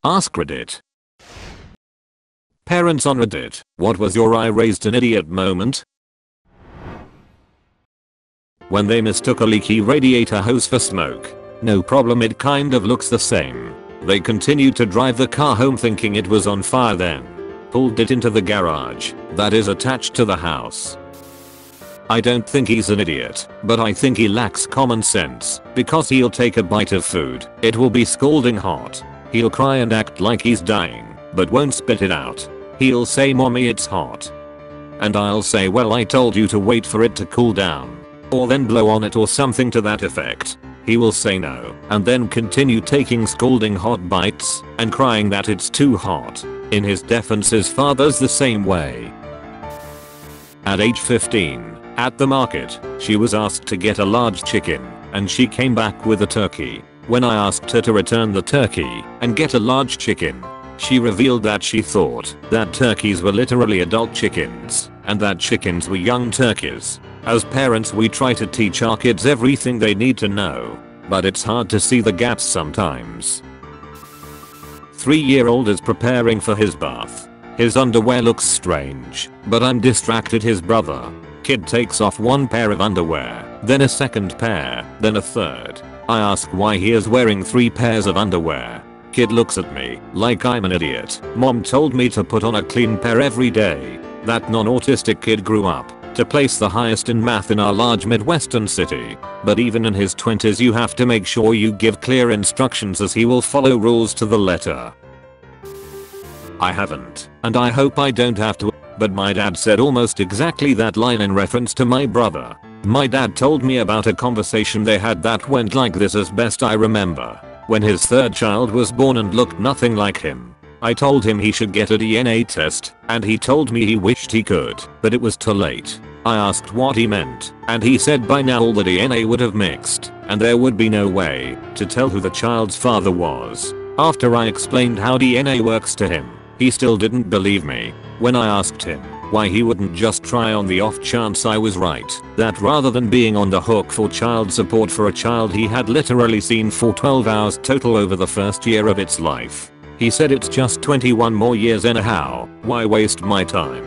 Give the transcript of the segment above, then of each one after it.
Ask Reddit. Parents on Reddit, what was your I raised an idiot moment? When they mistook a leaky radiator hose for smoke. No problem, it kind of looks the same. They continued to drive the car home thinking it was on fire, then pulled it into the garage that is attached to the house. I don't think he's an idiot, but I think he lacks common sense because he'll take a bite of food, it will be scalding hot. He'll cry and act like he's dying, but won't spit it out. He'll say, "Mommy, it's hot." And I'll say, "Well, I told you to wait for it to cool down. Or then blow on it," or something to that effect. He will say no and then continue taking scalding hot bites and crying that it's too hot. In his defense, his father's the same way. At age 15, at the market, she was asked to get a large chicken and she came back with a turkey. When I asked her to return the turkey and get a large chicken, she revealed that she thought that turkeys were literally adult chickens and that chickens were young turkeys. As parents, we try to teach our kids everything they need to know, but it's hard to see the gaps sometimes. 3-year-old is preparing for his bath. His underwear looks strange, but I'm distracted. His brother. Kid takes off one pair of underwear, then a second pair, then a third. I ask why he is wearing 3 pairs of underwear. Kid looks at me like I'm an idiot. Mom told me to put on a clean pair every day. That non-autistic kid grew up to place the highest in math in our large Midwestern city. But even in his 20s, you have to make sure you give clear instructions, as he will follow rules to the letter. I haven't, and I hope I don't have to, but my dad said almost exactly that line in reference to my brother. My dad told me about a conversation they had that went like this, as best I remember. When his third child was born and looked nothing like him, I told him he should get a DNA test, and he told me he wished he could, but it was too late. I asked what he meant, and he said by now all the DNA would have mixed, and there would be no way to tell who the child's father was. After I explained how DNA works to him, he still didn't believe me. When I asked him why he wouldn't just try on the off chance I was right, that rather than being on the hook for child support for a child he had literally seen for 12 hours total over the first year of its life, he said, "It's just 21 more years anyhow, why waste my time?"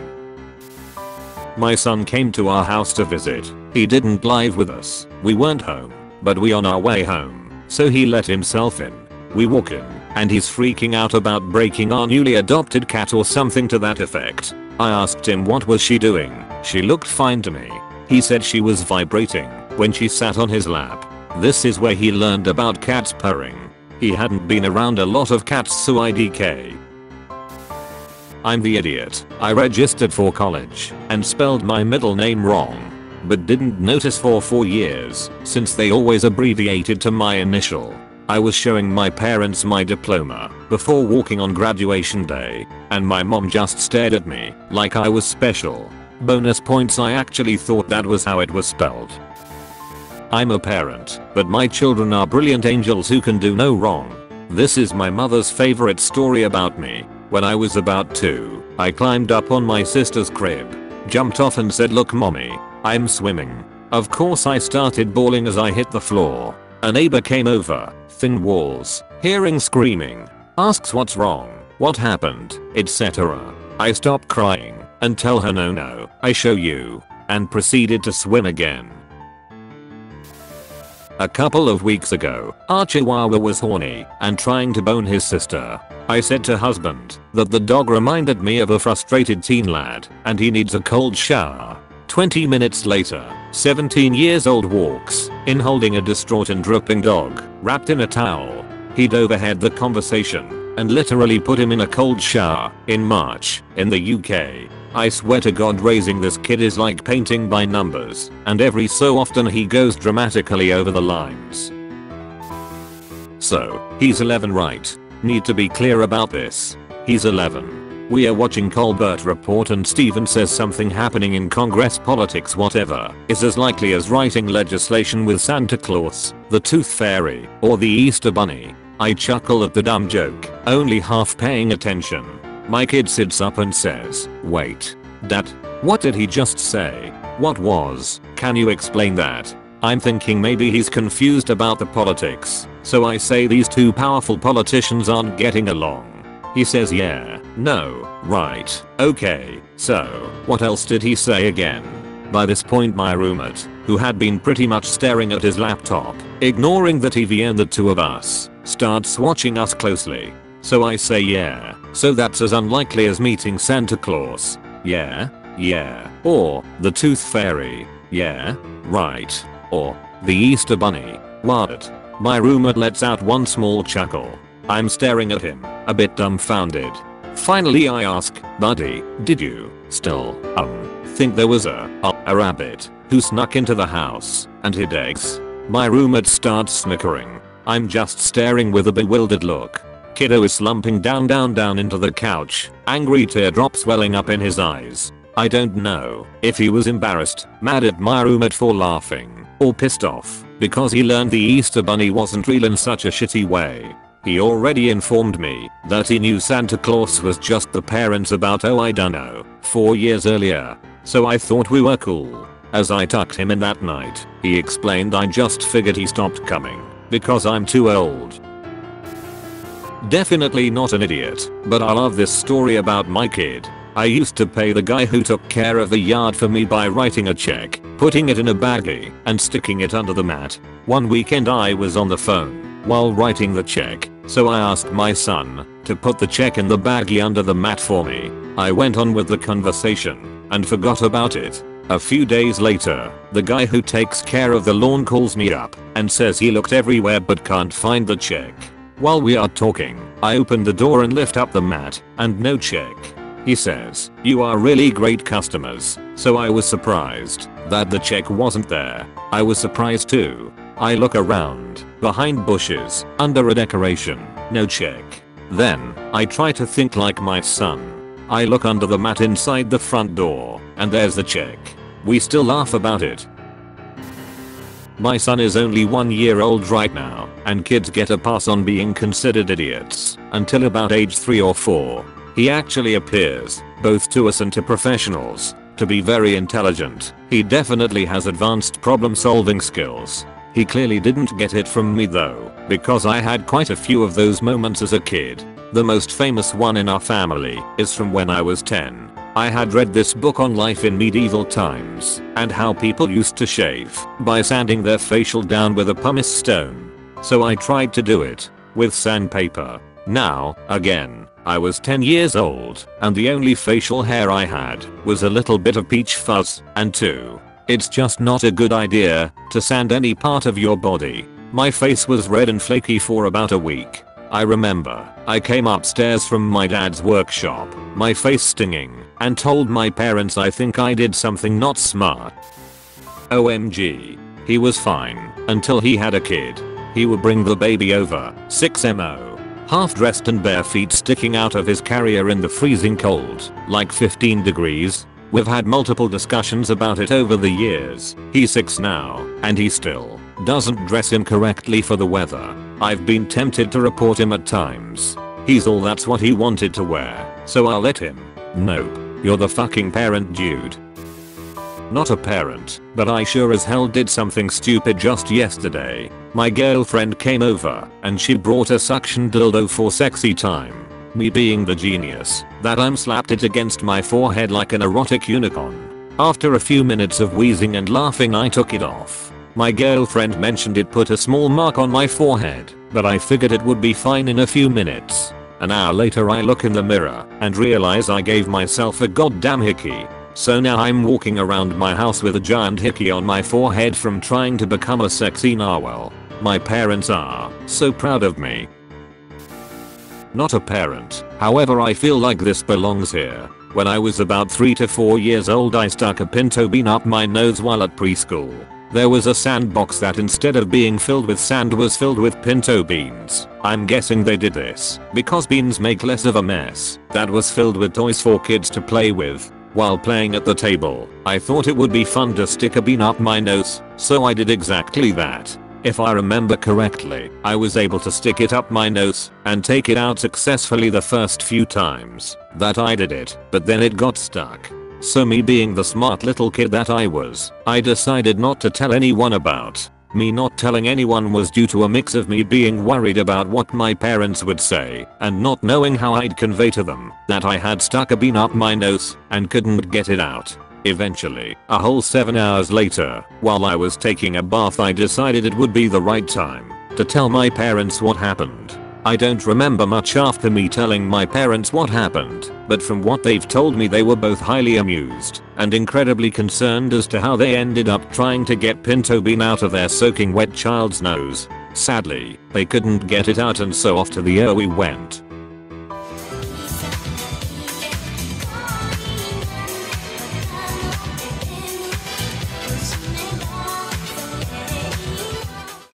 My son came to our house to visit. He didn't live with us. We weren't home, but we on our way home, so he let himself in. We walk in, and he's freaking out about breaking our newly adopted cat or something to that effect. I asked him what was she doing. She looked fine to me. He said she was vibrating when she sat on his lap. This is where he learned about cats purring. He hadn't been around a lot of cats, so IDK. I'm the idiot. I registered for college and spelled my middle name wrong, but didn't notice for 4 years since they always abbreviated to my initial. I was showing my parents my diploma before walking on graduation day, and my mom just stared at me like I was special. Bonus points, I actually thought that was how it was spelled. I'm a parent, but my children are brilliant angels who can do no wrong. This is my mother's favorite story about me. When I was about 2, I climbed up on my sister's crib, jumped off and said, "Look mommy, I'm swimming." Of course I started bawling as I hit the floor. A neighbor came over, thin walls, hearing screaming, asks what's wrong, what happened, etc. I stop crying and tell her no, I show you, and proceeded to swim again. A couple of weeks ago, our Chihuahua was horny and trying to bone his sister. I said to husband that the dog reminded me of a frustrated teen lad and he needs a cold shower. 20 minutes later, 17 years old walks in holding a distraught and dripping dog wrapped in a towel. He'd overheard the conversation and literally put him in a cold shower in March in the UK. I swear to God, raising this kid is like painting by numbers, and every so often he goes dramatically over the lines. So, he's 11, right? Need to be clear about this. He's 11. We are watching Colbert Report and Steven says something happening in Congress, politics, whatever, is as likely as writing legislation with Santa Claus, the Tooth Fairy, or the Easter Bunny. I chuckle at the dumb joke, only half paying attention. My kid sits up and says, "Wait, Dad, what did he just say? What was? Can you explain that?" I'm thinking maybe he's confused about the politics, So I say these two powerful politicians aren't getting along. He says yeah, no, right, okay, so what else did he say again? By this point my roommate, who had been pretty much staring at his laptop, ignoring the TV and the two of us, starts watching us closely. So I say yeah, so that's as unlikely as meeting Santa Claus. Yeah, or the Tooth Fairy. Yeah, right, or the Easter Bunny. What? My roommate lets out one small chuckle. I'm staring at him, a bit dumbfounded. Finally I ask, buddy, did you still, think there was a rabbit who snuck into the house and hid eggs? My roommate starts snickering. I'm just staring with a bewildered look. Kiddo is slumping down into the couch, angry teardrops welling up in his eyes. I don't know if he was embarrassed, mad at my roommate for laughing, or pissed off because he learned the Easter Bunny wasn't real in such a shitty way. He already informed me that he knew Santa Claus was just the parents about I don't know, 4 years earlier. So I thought we were cool. As I tucked him in that night, he explained I just figured he stopped coming because I'm too old. Definitely not an idiot, but I love this story about my kid. I used to pay the guy who took care of the yard for me by writing a check, putting it in a baggie, and sticking it under the mat. One weekend I was on the phone while writing the check, so I asked my son to put the check in the baggie under the mat for me. I went on with the conversation and forgot about it. A few days later, the guy who takes care of the lawn calls me up and says he looked everywhere but can't find the check. While we are talking, I open the door and lift up the mat, and no check. He says, "You are really great customers." So I was surprised that the check wasn't there. I was surprised too. I look around, behind bushes, under a decoration, no check. Then, I try to think like my son. I look under the mat inside the front door, and there's the check. We still laugh about it. My son is only 1 year old right now, and kids get a pass on being considered idiots until about age 3 or 4. He actually appears, both to us and to professionals, to be very intelligent. He definitely has advanced problem solving skills. He clearly didn't get it from me though, because I had quite a few of those moments as a kid. The most famous one in our family is from when I was 10. I had read this book on life in medieval times and how people used to shave by sanding their facial down with a pumice stone. So I tried to do it with sandpaper. Now, again, I was 10 years old and the only facial hair I had was a little bit of peach fuzz, and 2. It's just not a good idea to sand any part of your body. My face was red and flaky for about a week. I remember I came upstairs from my dad's workshop, my face stinging, and told my parents I think I did something not smart. OMG. He was fine until he had a kid. He would bring the baby over, 6mo, half dressed and bare feet sticking out of his carrier in the freezing cold, like 15 degrees. We've had multiple discussions about it over the years. He's 6 now, and he still doesn't dress him correctly for the weather. I've been tempted to report him at times. He's all that's what he wanted to wear, so I'll let him. Nope. You're the fucking parent, dude. Not a parent, but I sure as hell did something stupid just yesterday. My girlfriend came over and she brought a suction dildo for sexy time. Me being the genius that I'm, slapped it against my forehead like an erotic unicorn. After a few minutes of wheezing and laughing I took it off. My girlfriend mentioned it put a small mark on my forehead, but I figured it would be fine in a few minutes. An hour later I look in the mirror and realize I gave myself a goddamn hickey. So now I'm walking around my house with a giant hickey on my forehead from trying to become a sexy narwhal. My parents are so proud of me. Not a parent, however I feel like this belongs here. When I was about 3 to 4 years old I stuck a pinto bean up my nose while at preschool. There was a sandbox that instead of being filled with sand was filled with pinto beans. I'm guessing they did this because beans make less of a mess. That was filled with toys for kids to play with. While playing at the table, I thought it would be fun to stick a bean up my nose, so I did exactly that. If I remember correctly, I was able to stick it up my nose and take it out successfully the first few times that I did it, but then it got stuck. So me being the smart little kid that I was, I decided not to tell anyone about Me not telling anyone was due to a mix of me being worried about what my parents would say and not knowing how I'd convey to them that I had stuck a bean up my nose and couldn't get it out. Eventually, a whole 7 hours later, while I was taking a bath, I decided it would be the right time to tell my parents what happened. I don't remember much after me telling my parents what happened, but from what they've told me they were both highly amused and incredibly concerned as to how they ended up trying to get pinto bean out of their soaking wet child's nose. Sadly, they couldn't get it out and so off to the ER we went.